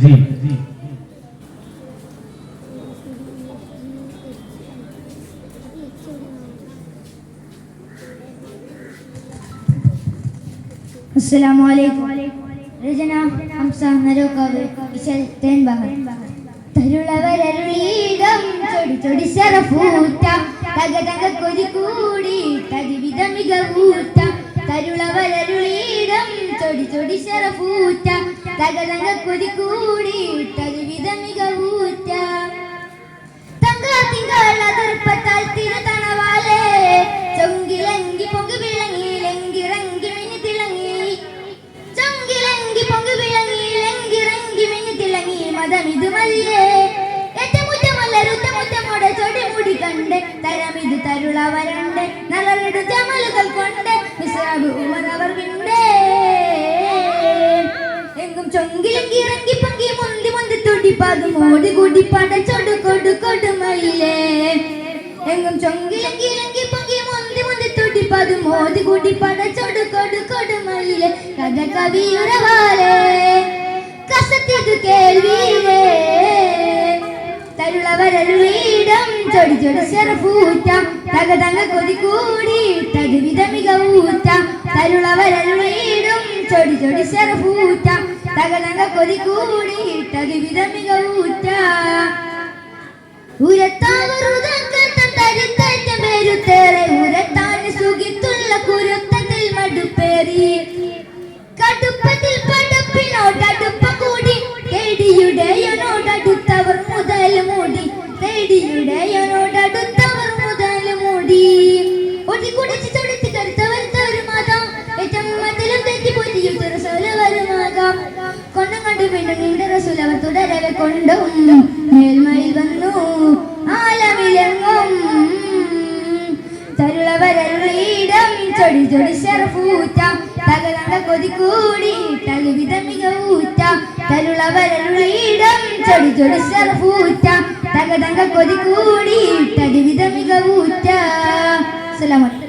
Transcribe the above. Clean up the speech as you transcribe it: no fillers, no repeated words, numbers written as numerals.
الرجيم. السلام عليكم. രചന ഹംസ നരോക്കാവ് വിശൽ തേൻബഹർ. തരുളവരരുളീടം ചൊടി ചൊടി ശറഫൂറ്റ തക തക കൊതി കൂടി തകിവിധ മികവൂറ്റ. തരുളവരരുളീടം ചൊടി ചൊടി ശറഫൂറ്റ തക തക കൊതി കൂടി തകിവിധ മികവൂറ്റ. തങ്ക തിങ്കൾ അതിർപ്പത്താൽ തിരുതണവാലേ ചൊങ്കിലങ്കി പൊങ്കി വിളങ്ങി ലങ്കിറങ്ങി മിന്നി തിളങ്ങി. ചൊങ്കിലങ്കി പൊങ്കി വിളങ്ങി ലങ്കിറങ്ങി മിന്നി തിളങ്ങി. മതമിത് മതിയേ ഏറ്റമുറ്റമല്ലരുറ്റമുറ്റമോടെ ചൊടി മുടി കണ്ട് തരമിത് തരുളവരണ്ട് നളരിടു ചമലുകൾ കൊണ്ട് മിസ്റാബ് ഉമറവർ വിണ്ടേ. എങ്കും ചൊങ്കിലങ്കി ഇറങ്ങി പൊങ്കി മുന്തി മുന്തി തുടിപ്പാതും ഓടി കൂടി പട ചൊടു കൊടു കൊടുമയിലേ. എങ്കും ചൊങ്കിലങ്കി ഇറങ്ങി പൊങ്കി മുന്തി മുന്തി തുടിപ്പാതും ഓടി കൂടി പട ചൊടു കൊടു കൊടുമയിലേ. കഥ കവിയുറവാലേ കസത്തിതു കേൾവിയിലേ. തരുളവരരുളീടം ചൊടി ചൊടി ശറഫൂറ്റ തക തക കൊതി കൂടി തകവിധ മികവൂറ്റ. തരുളവരരുളീടം ചൊടി ചൊടി ശറഫൂറ്റ തക തക കൊതി കൂടി തകവിധ മികവൂറ്റ. ഉരത്താവറുതക്കത്തം തരുത്തറ്റം പേരുത്തേറെ ഉരത്താന് സുഖിത്തുള്ള കുരുത്തത്തിൽ മടുപ്പേറി. കടുപ്പത്തിൽ പടപ്പിനോടടുപ്പ കൂടി തേടിയുടെയോടടുത്തവർ മുതൽ മൂടി. തേടിയുടെയോടടുത്തവർ മുതൽ മൂടി. ഒടി കുടിച്ച് ചൊടിച്ച് കരുത്തവരുമാകാം ഏറ്റവും തെറ്റി പൊരിയും റസൂലവരുമാകാം. കൊണ്ടും കണ്ടു വീണ്ടും നീണ്ട റസൂലവർ തുടരവെ കൊണ്ടും മേൽമയിൽ വന്നു ആലമിലെങ്ങും. തരുളവരരുളീടം ചൊടി ചൊടി ശറഫൂറ്റ തക തക കൊതി കൂടി തകവിധ മികവൂറ്റ. തരുളവരരുളീടം ചൊടി ചൊടി ശറഫൂറ്റ തക തക കൊതി കൂടി തകവിധ മികവൂറ്റ. അസ്സലാമു അലൈക്കും.